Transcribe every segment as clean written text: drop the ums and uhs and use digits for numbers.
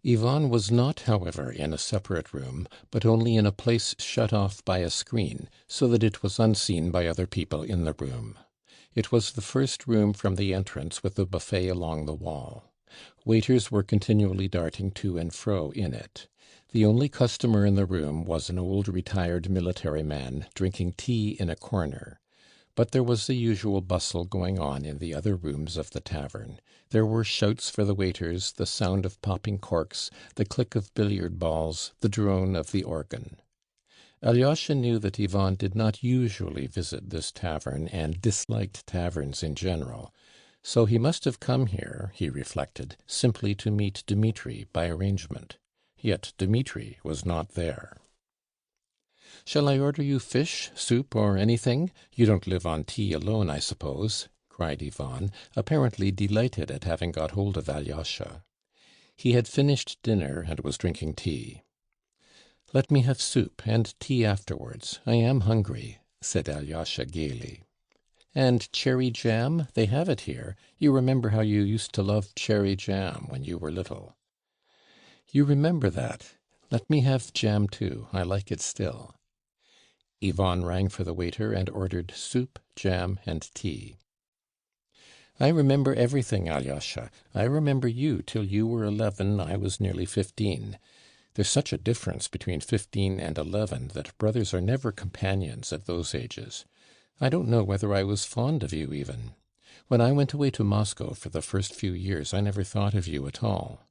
Ivan was not, however, in a separate room, but only in a place shut off by a screen, so that it was unseen by other people in the room. It was the first room from the entrance, with a buffet along the wall. Waiters were continually darting to and fro in it. The only customer in the room was an old retired military man, drinking tea in a corner. But there was the usual bustle going on in the other rooms of the tavern. There were shouts for the waiters, the sound of popping corks, the click of billiard balls, the drone of the organ. Alyosha knew that Ivan did not usually visit this tavern, and disliked taverns in general. So he must have come here, he reflected, simply to meet Dmitri by arrangement. Yet Dmitri was not there. "Shall I order you fish, soup, or anything? You don't live on tea alone, I suppose?" cried Ivan, apparently delighted at having got hold of Alyosha. He had finished dinner and was drinking tea. "Let me have soup, and tea afterwards. I am hungry," said Alyosha gaily. "And cherry jam? They have it here. You remember how you used to love cherry jam when you were little." "You remember that. Let me have jam too. I like it still." Ivan rang for the waiter and ordered soup, jam, and tea. "I remember everything, Alyosha. I remember you till you were 11, I was nearly 15. There's such a difference between 15 and 11 that brothers are never companions at those ages. I don't know whether I was fond of you even. When I went away to Moscow for the first few years, I never thought of you at all.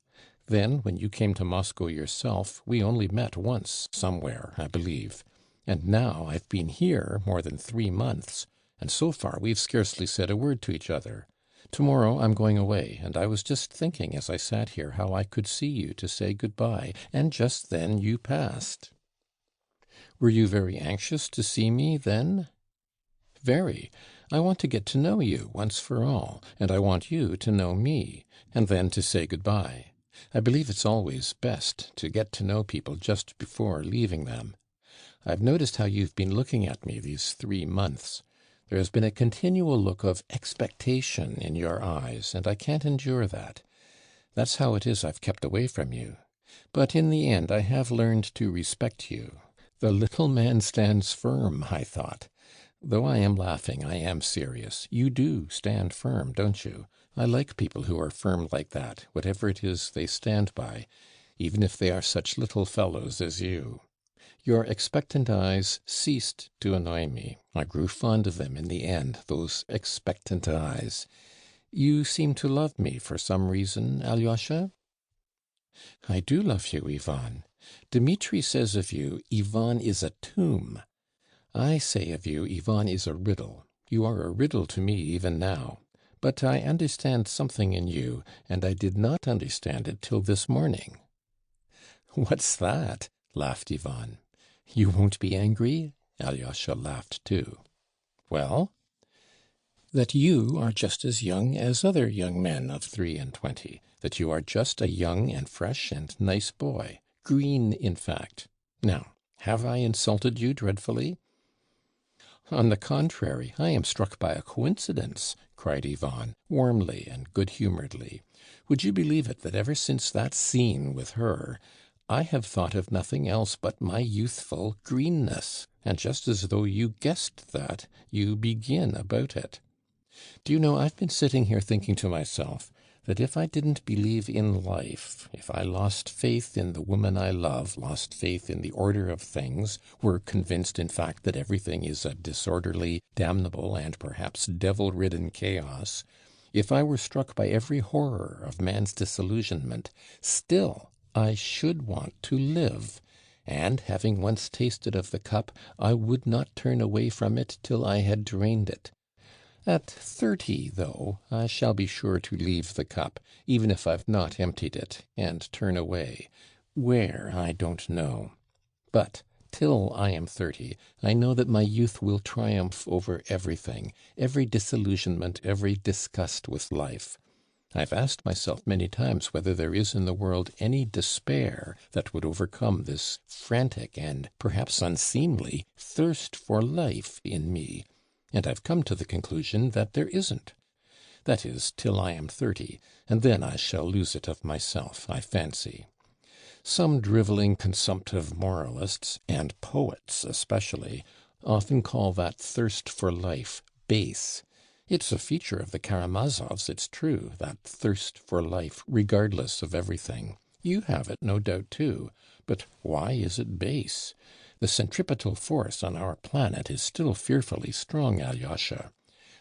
Then, when you came to Moscow yourself, we only met once, somewhere, I believe. And now I've been here more than 3 months, and so far we've scarcely said a word to each other. Tomorrow I'm going away, and I was just thinking as I sat here how I could see you to say good-bye, and just then you passed." "Were you very anxious to see me then?" "Very. I want to get to know you once for all, and I want you to know me, and then to say good-bye. I believe it's always best to get to know people just before leaving them. I've noticed how you've been looking at me these 3 months. There has been a continual look of expectation in your eyes, and I can't endure that. That's how it is I've kept away from you. But in the end I have learned to respect you. The little man stands firm, I thought. Though I am laughing, I am serious. You do stand firm, don't you? I like people who are firm like that, whatever it is they stand by, even if they are such little fellows as you. Your expectant eyes ceased to annoy me. I grew fond of them in the end, those expectant eyes. You seem to love me for some reason, Alyosha?" "I do love you, Ivan. Dmitri says of you, Ivan is a tomb. I say of you, Ivan is a riddle. You are a riddle to me even now. But I understand something in you, and I did not understand it till this morning." "What's that?" laughed Ivan. "You won't be angry?" Alyosha laughed too. "Well?" "That you are just as young as other young men of 23, that you are just a young and fresh and nice boy, green, in fact. Now, have I insulted you dreadfully?" "On the contrary, I am struck by a coincidence," cried Ivan, warmly and good-humouredly. "Would you believe it that ever since that scene with her, I have thought of nothing else but my youthful greenness, and just as though you guessed that, you begin about it. Do you know, I've been sitting here thinking to myself that if I didn't believe in life, if I lost faith in the woman I love, lost faith in the order of things, were convinced, in fact, that everything is a disorderly, damnable, and perhaps devil-ridden chaos, if I were struck by every horror of man's disillusionment, still I should want to live, and, having once tasted of the cup, I would not turn away from it till I had drained it. At 30, though, I shall be sure to leave the cup, even if I've not emptied it, and turn away. Where, I don't know. But till I am 30, I know that my youth will triumph over everything, every disillusionment, every disgust with life. I've asked myself many times whether there is in the world any despair that would overcome this frantic and perhaps unseemly thirst for life in me, and I've come to the conclusion that there isn't. That is, till I am 30, and then I shall lose it of myself, I fancy. Some driveling consumptive moralists, and poets especially, often call that thirst for life base. It's a feature of the Karamazovs, it's true, that thirst for life, regardless of everything. You have it, no doubt, too. But why is it base? The centripetal force on our planet is still fearfully strong, Alyosha.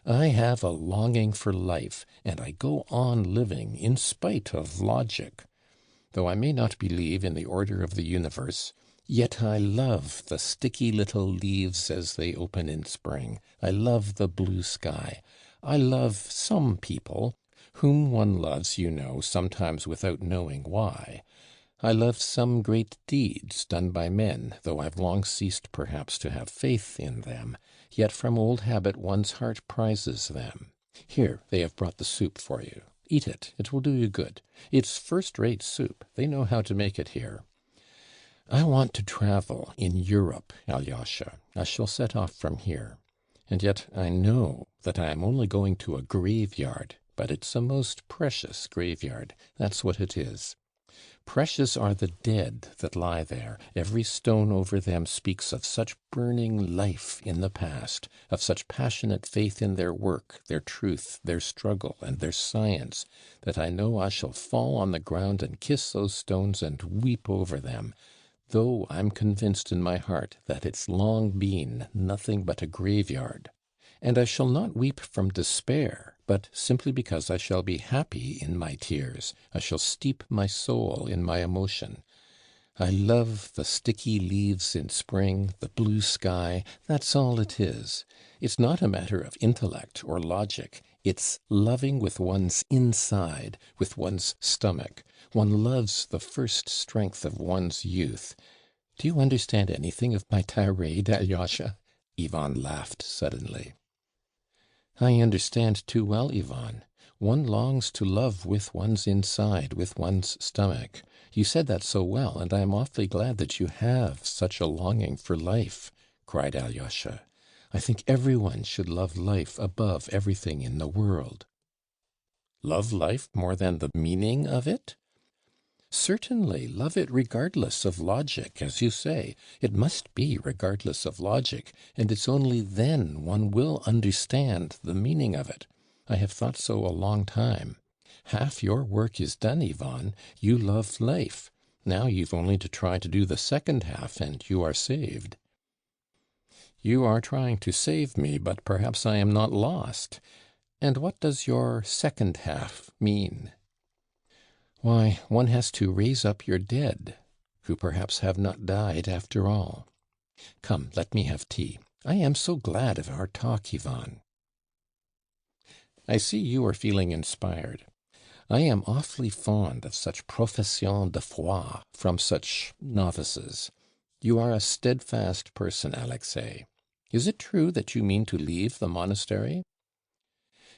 I have a longing for life, and I go on living in spite of logic. Though I may not believe in the order of the universe, yet I love the sticky little leaves as they open in spring. I love the blue sky. I love some people, whom one loves, you know, sometimes without knowing why. I love some great deeds done by men, though I've long ceased perhaps to have faith in them, yet from old habit one's heart prizes them. Here, they have brought the soup for you. Eat it, it will do you good. It's first-rate soup. They know how to make it here. I want to travel in Europe, Alyosha. I shall set off from here. And yet I know that I am only going to a graveyard, but it's a most precious graveyard. That's what it is. Precious are the dead that lie there. Every stone over them speaks of such burning life in the past, of such passionate faith in their work, their truth, their struggle, and their science, that I know I shall fall on the ground and kiss those stones and weep over them, though I'm convinced in my heart that it's long been nothing but a graveyard. And I shall not weep from despair, but simply because I shall be happy in my tears. I shall steep my soul in my emotion. I love the sticky leaves in spring, the blue sky. That's all it is. It's not a matter of intellect or logic. It's loving with one's inside, with one's stomach. One loves the first strength of one's youth. Do you understand anything of my tirade, Alyosha? Ivan laughed suddenly. I understand too well, Ivan. One longs to love with one's inside, with one's stomach. You said that so well, and I am awfully glad that you have such a longing for life, cried Alyosha. I think everyone should love life above everything in the world. Love life more than the meaning of it? Certainly, love it regardless of logic, as you say. It must be regardless of logic, and it's only then one will understand the meaning of it. I have thought so a long time. Half your work is done, Ivan. You love life. Now you've only to try to do the second half, and you are saved. You are trying to save me, but perhaps I am not lost. And what does your second half mean? Why, one has to raise up your dead, who perhaps have not died after all. Come, let me have tea. I am so glad of our talk, Ivan. I see you are feeling inspired. I am awfully fond of such professions de foi from such novices. You are a steadfast person, Alexei. Is it true that you mean to leave the monastery?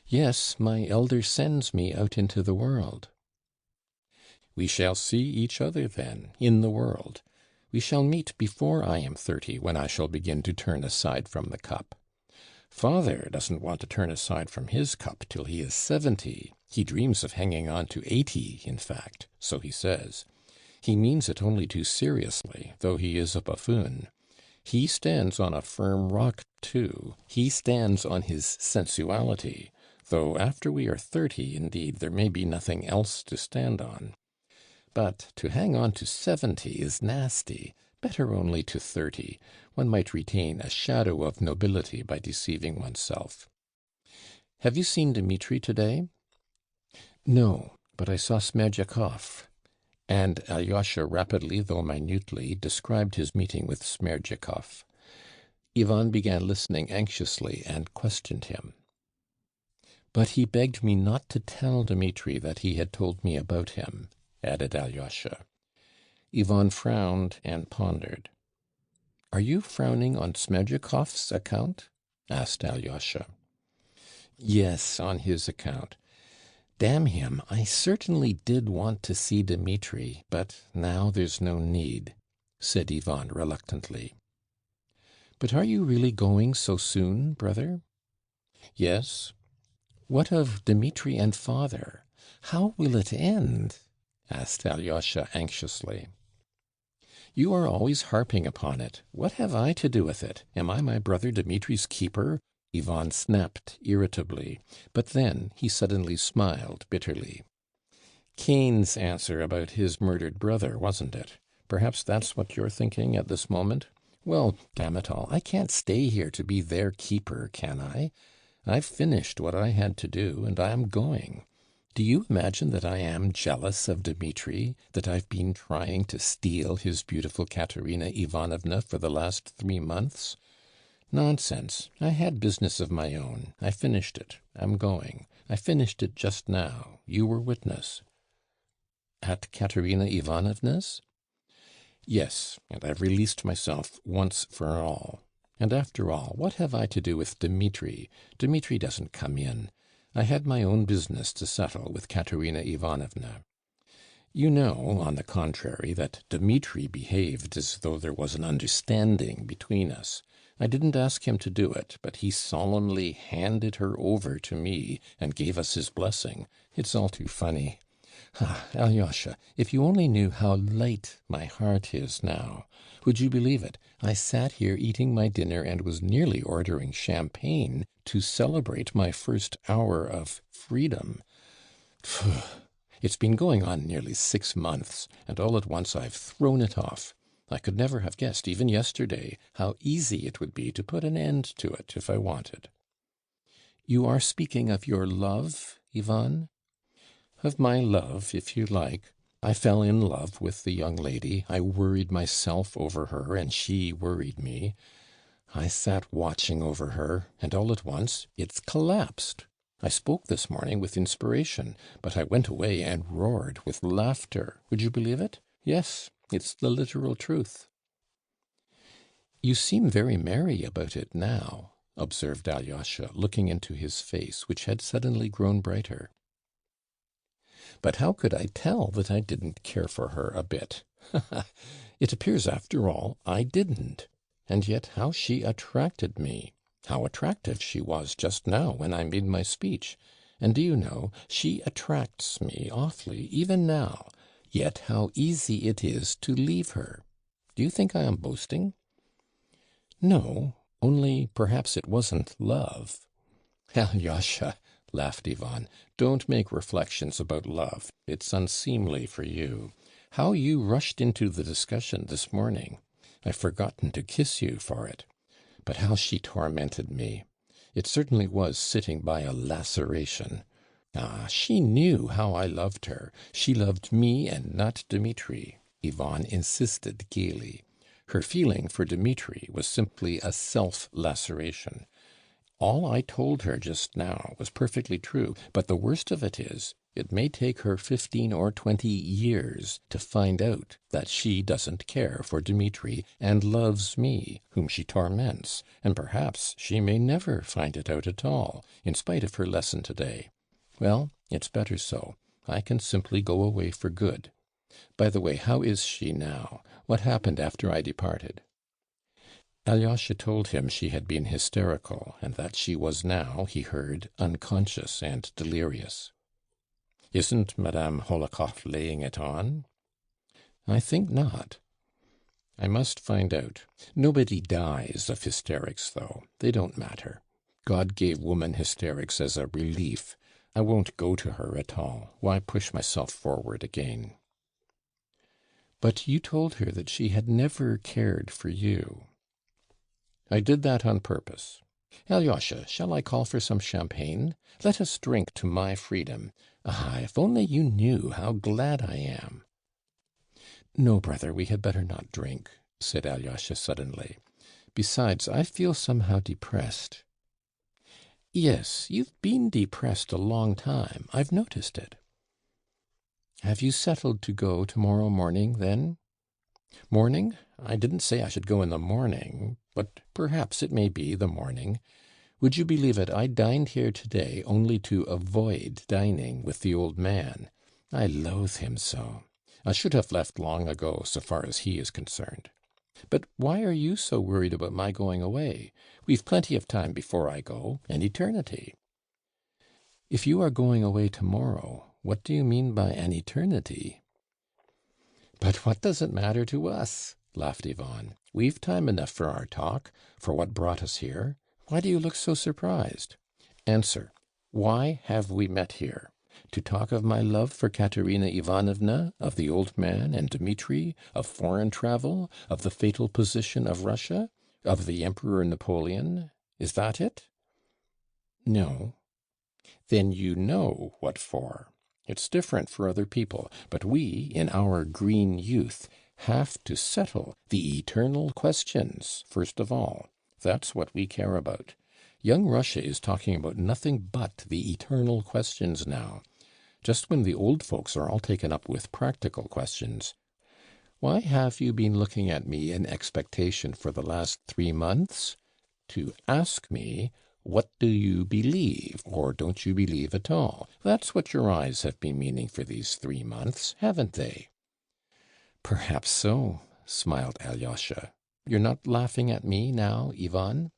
Yes, my elder sends me out into the world. We shall see each other then, in the world. We shall meet before I am 30, when I shall begin to turn aside from the cup. Father doesn't want to turn aside from his cup till he is 70. He dreams of hanging on to 80, in fact, so he says. He means it only too seriously, though he is a buffoon. He stands on a firm rock, too. He stands on his sensuality, though after we are 30, indeed, there may be nothing else to stand on. But to hang on to 70 is nasty. Better only to 30. One might retain a shadow of nobility by deceiving oneself. Have you seen Dmitri today? No, but I saw Smerdyakov. And Alyosha rapidly, though minutely, described his meeting with Smerdyakov. Ivan began listening anxiously and questioned him. But he begged me not to tell Dmitri that he had told me about him, added Alyosha. Ivan frowned and pondered. Are you frowning on Smerdyakov's account? Asked Alyosha. Yes, on his account. Damn him, I certainly did want to see Dmitri, but now there's no need, said Ivan reluctantly. But are you really going so soon, brother? Yes. What of Dmitri and father? How will it end? Asked Alyosha anxiously. You are always harping upon it. What have I to do with it? Am I my brother Dmitri's keeper?" Ivan snapped irritably, but then he suddenly smiled bitterly. Cain's answer about his murdered brother, wasn't it? Perhaps that's what you're thinking at this moment? Well, damn it all, I can't stay here to be their keeper, can I? I've finished what I had to do, and I am going. Do you imagine that I am jealous of Dmitri, that I've been trying to steal his beautiful Katerina Ivanovna for the last 3 months? Nonsense. I had business of my own. I finished it. I'm going. I finished it just now. You were witness. At Katerina Ivanovna's? Yes, and I've released myself once for all. And after all, what have I to do with Dmitri? Dmitri doesn't come in. I had my own business to settle with Katerina Ivanovna. You know, on the contrary, that Dmitri behaved as though there was an understanding between us. I didn't ask him to do it, but he solemnly handed her over to me and gave us his blessing. It's all too funny. Ah, Alyosha, if you only knew how light my heart is now. Would you believe it? I sat here eating my dinner and was nearly ordering champagne to celebrate my first hour of freedom. Phew. It's been going on nearly 6 months, and all at once I've thrown it off. I could never have guessed, even yesterday, how easy it would be to put an end to it if I wanted. You are speaking of your love, Ivan? Of my love, if you like. I fell in love with the young lady. I worried myself over her, and she worried me. I sat watching over her, and all at once it's collapsed. I spoke this morning with inspiration, but I went away and roared with laughter. Would you believe it? Yes, it's the literal truth. You seem very merry about it now, observed Alyosha, looking into his face, which had suddenly grown brighter. But how could I tell that I didn't care for her a bit? It appears, after all, I didn't. And yet how she attracted me! How attractive she was just now when I made my speech. And do you know, she attracts me awfully, even now. Yet how easy it is to leave her. Do you think I am boasting? No, only perhaps it wasn't love. Alyosha, laughed Ivan, don't make reflections about love. It's unseemly for you. How you rushed into the discussion this morning. I've forgotten to kiss you for it. But how she tormented me. It certainly was sitting by a laceration. Ah, she knew how I loved her. She loved me and not Dmitri, Ivan insisted gaily. Her feeling for Dmitri was simply a self-laceration. All I told her just now was perfectly true, but the worst of it is, it may take her 15 or 20 years to find out that she doesn't care for Dmitri and loves me, whom she torments, and perhaps she may never find it out at all, in spite of her lesson today. Well, it's better so. I can simply go away for good. By the way, how is she now? What happened after I departed? Alyosha told him she had been hysterical, and that she was now, he heard, unconscious and delirious. Isn't Madame Hohlakov laying it on? I think not. I must find out. Nobody dies of hysterics, though. They don't matter. God gave woman hysterics as a relief. I won't go to her at all. Why push myself forward again? But you told her that she had never cared for you. I did that on purpose. Alyosha, shall I call for some champagne? Let us drink to my freedom. Ah, if only you knew how glad I am. No, brother, we had better not drink, said Alyosha suddenly. Besides, I feel somehow depressed. Yes, you've been depressed a long time. I've noticed it. Have you settled to go tomorrow morning, then? Morning? I didn't say I should go in the morning, but perhaps it may be the morning. Would you believe it, I dined here today only to avoid dining with the old man. I loathe him so. I should have left long ago, so far as he is concerned. But why are you so worried about my going away? We've plenty of time before I go, an eternity. If you are going away tomorrow, what do you mean by an eternity? But what does it matter to us? laughed Ivan. "We've time enough for our talk, for what brought us here. Why do you look so surprised? Answer. Why have we met here? To talk of my love for Katerina Ivanovna, of the old man and Dmitri, of foreign travel, of the fatal position of Russia, of the Emperor Napoleon? Is that it?" "No." "Then you know what for. It's different for other people, but we, in our green youth, have to settle the eternal questions first of all. That's what we care about. Young Russia is talking about nothing but the eternal questions now, just when the old folks are all taken up with practical questions. Why have you been looking at me in expectation for the last 3 months? To ask me, what do you believe, or don't you believe at all? That's what your eyes have been meaning for these 3 months, haven't they?" "Perhaps so," smiled Alyosha. "You're not laughing at me now, Ivan?"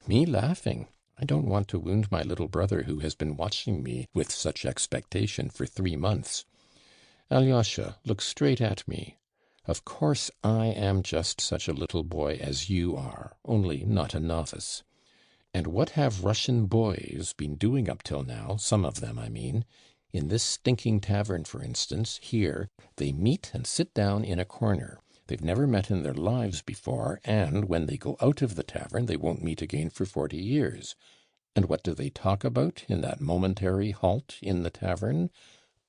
"Me laughing? I don't want to wound my little brother who has been watching me with such expectation for 3 months. Alyosha, look straight at me. Of course I am just such a little boy as you are, only not a novice. And what have Russian boys been doing up till now, some of them, I mean? In this stinking tavern, for instance, here, they meet and sit down in a corner. They've never met in their lives before, and when they go out of the tavern, they won't meet again for 40 years. And what do they talk about in that momentary halt in the tavern?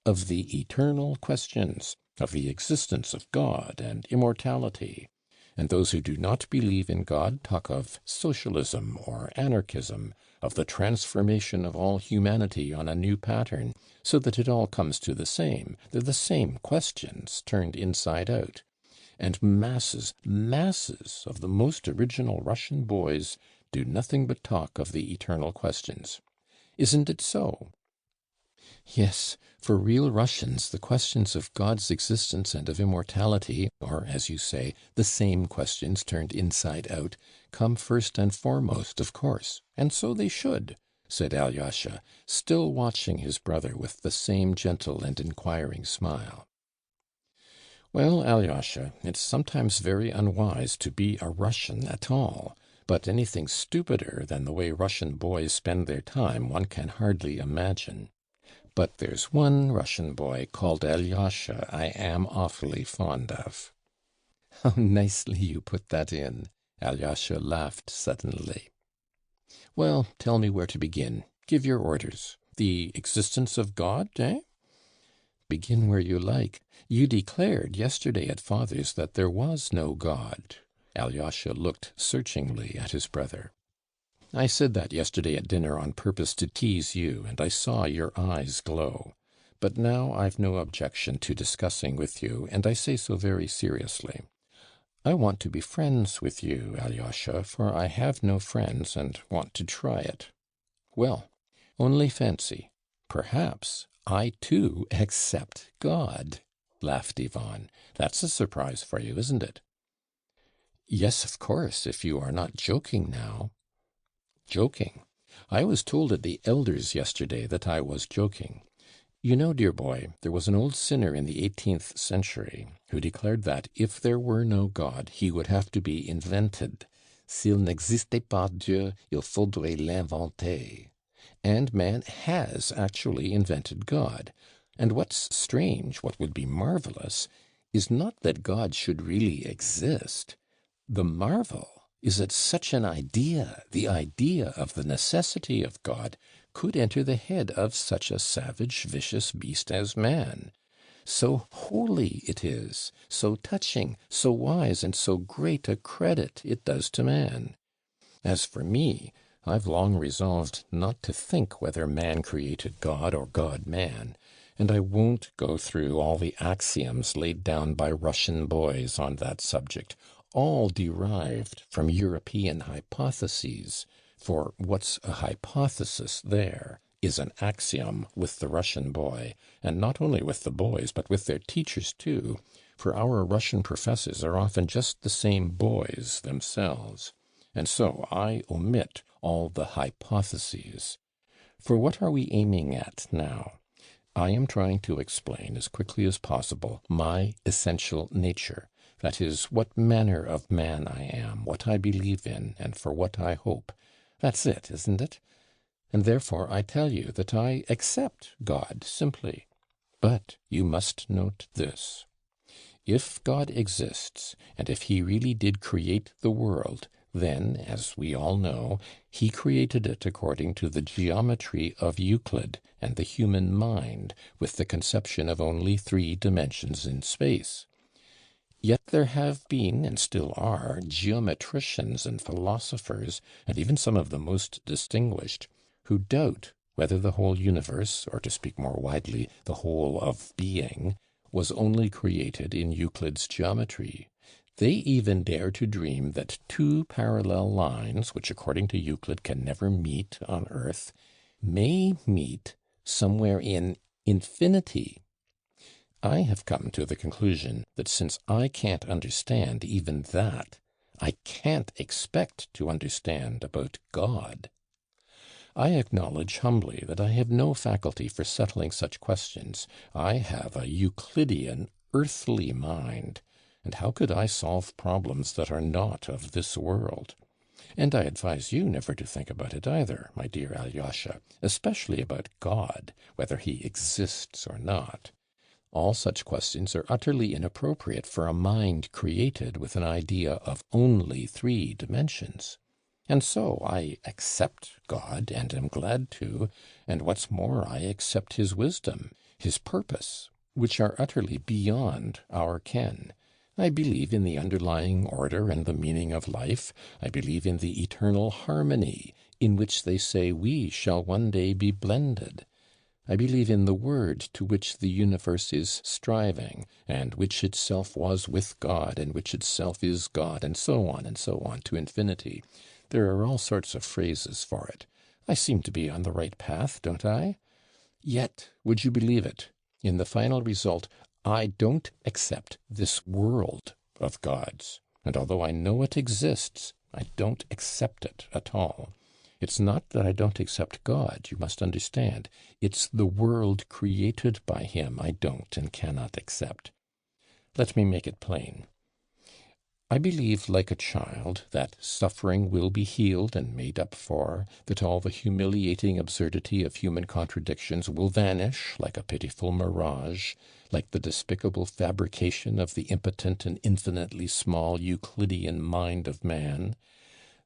Of the eternal questions, of the existence of God and immortality. And those who do not believe in God talk of socialism or anarchism, of the transformation of all humanity on a new pattern, so that it all comes to the same. They're the same questions turned inside out. And masses of the most original Russian boys do nothing but talk of the eternal questions. Isn't it so?" "Yes, for real Russians the questions of God's existence and of immortality, or, as you say, the same questions turned inside out, come first and foremost, of course, and so they should," said Alyosha, still watching his brother with the same gentle and inquiring smile. "Well, Alyosha, it's sometimes very unwise to be a Russian at all, but anything stupider than the way Russian boys spend their time one can hardly imagine. But there's one Russian boy called Alyosha I am awfully fond of." "How nicely you put that in!" Alyosha laughed suddenly. "Well, tell me where to begin. Give your orders. The existence of God, eh?" "Begin where you like. You declared yesterday at father's that there was no God." Alyosha looked searchingly at his brother. "I said that yesterday at dinner on purpose to tease you, and I saw your eyes glow. But now I've no objection to discussing with you, and I say so very seriously. I want to be friends with you, Alyosha, for I have no friends and want to try it. Well, only fancy. Perhaps I too accept God," laughed Ivan. "That's a surprise for you, isn't it?" "Yes, of course, if you are not joking now." "Joking? I was told at the elders yesterday that I was joking. You know, dear boy, there was an old sinner in the 18th century who declared that, if there were no God, he would have to be invented. S'il n'existait pas Dieu, il faudrait l'inventer. And man has actually invented God. And what's strange, what would be marvelous, is not that God should really exist. The marvel is that such an idea, the idea of the necessity of God, could enter the head of such a savage, vicious beast as man. So holy it is, so touching, so wise, and so great a credit it does to man. As for me, I've long resolved not to think whether man created God or God man, and I won't go through all the axioms laid down by Russian boys on that subject, all derived from European hypotheses, for what's a hypothesis there is an axiom with the Russian boy, and not only with the boys, but with their teachers too, for our Russian professors are often just the same boys themselves. And so I omit all the hypotheses. For what are we aiming at now? I am trying to explain as quickly as possible my essential nature. That is, what manner of man I am, what I believe in, and for what I hope. That's it, isn't it? And therefore I tell you that I accept God simply. But you must note this. If God exists, and if he really did create the world, then, as we all know, he created it according to the geometry of Euclid and the human mind, with the conception of only 3 dimensions in space. Yet there have been, and still are, geometricians and philosophers, and even some of the most distinguished, who doubt whether the whole universe, or to speak more widely, the whole of being, was only created in Euclid's geometry. They even dare to dream that 2 parallel lines, which according to Euclid can never meet on Earth, may meet somewhere in infinity. I have come to the conclusion that since I can't understand even that, I can't expect to understand about God. I acknowledge humbly that I have no faculty for settling such questions. I have a Euclidean, earthly mind, and how could I solve problems that are not of this world? And I advise you never to think about it either, my dear Alyosha, especially about God, whether he exists or not. All such questions are utterly inappropriate for a mind created with an idea of only 3 dimensions. And so I accept God, and am glad to, and what's more, I accept his wisdom, his purpose, which are utterly beyond our ken. I believe in the underlying order and the meaning of life. I believe in the eternal harmony in which they say we shall one day be blended. I believe in the word to which the universe is striving, and which itself was with God, and which itself is God, and so on to infinity. There are all sorts of phrases for it. I seem to be on the right path, don't I? Yet, would you believe it, in the final result, I don't accept this world of God's. And although I know it exists, I don't accept it at all. It's not that I don't accept God, you must understand. It's the world created by him I don't and cannot accept. Let me make it plain. I believe, like a child, that suffering will be healed and made up for, that all the humiliating absurdity of human contradictions will vanish like a pitiful mirage, like the despicable fabrication of the impotent and infinitely small Euclidean mind of man,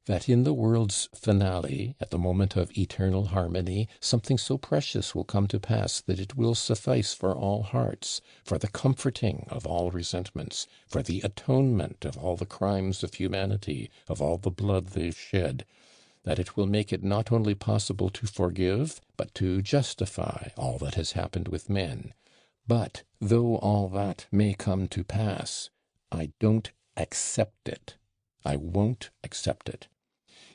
that in the world's finale, at the moment of eternal harmony, something so precious will come to pass that it will suffice for all hearts, for the comforting of all resentments, for the atonement of all the crimes of humanity, of all the blood they've shed, that it will make it not only possible to forgive, but to justify all that has happened with men. But, though all that may come to pass, I don't accept it. I won't accept it.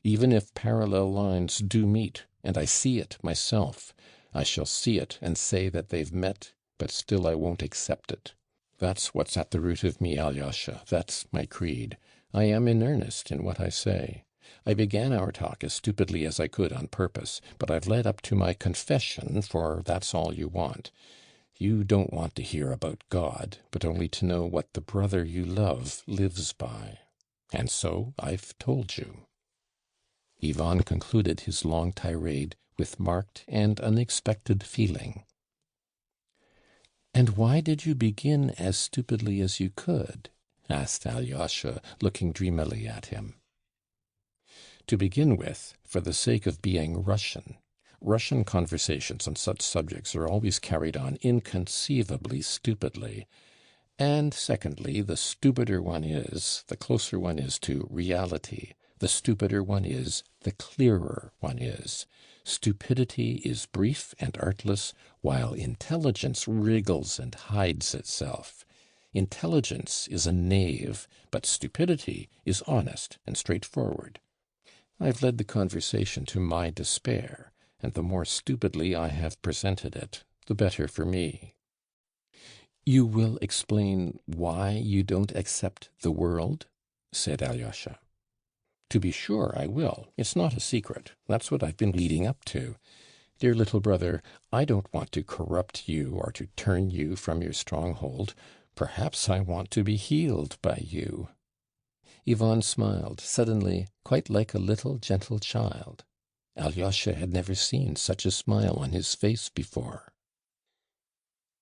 Even if parallel lines do meet, and I see it myself, I shall see it and say that they've met, but still I won't accept it. That's what's at the root of me, Alyosha. That's my creed. I am in earnest in what I say. I began our talk as stupidly as I could on purpose, but I've led up to my confession, for that's all you want. You don't want to hear about God, but only to know what the brother you love lives by. And so I've told you. Ivan concluded his long tirade with marked and unexpected feeling. "And why did you begin as stupidly as you could?" asked Alyosha, looking dreamily at him. "To begin with, for the sake of being Russian. Russian conversations on such subjects are always carried on inconceivably stupidly. And secondly, the stupider one is, the closer one is to reality. The stupider one is, the clearer one is. Stupidity is brief and artless, while intelligence wriggles and hides itself. Intelligence is a knave, but stupidity is honest and straightforward. I've led the conversation to my despair, and the more stupidly I have presented it, the better for me." "You will explain why you don't accept the world?" said Alyosha. "To be sure I will. It's not a secret. That's what I've been leading up to. Dear little brother, I don't want to corrupt you or to turn you from your stronghold. Perhaps I want to be healed by you." Ivan smiled, suddenly, quite like a little gentle child. Alyosha had never seen such a smile on his face before.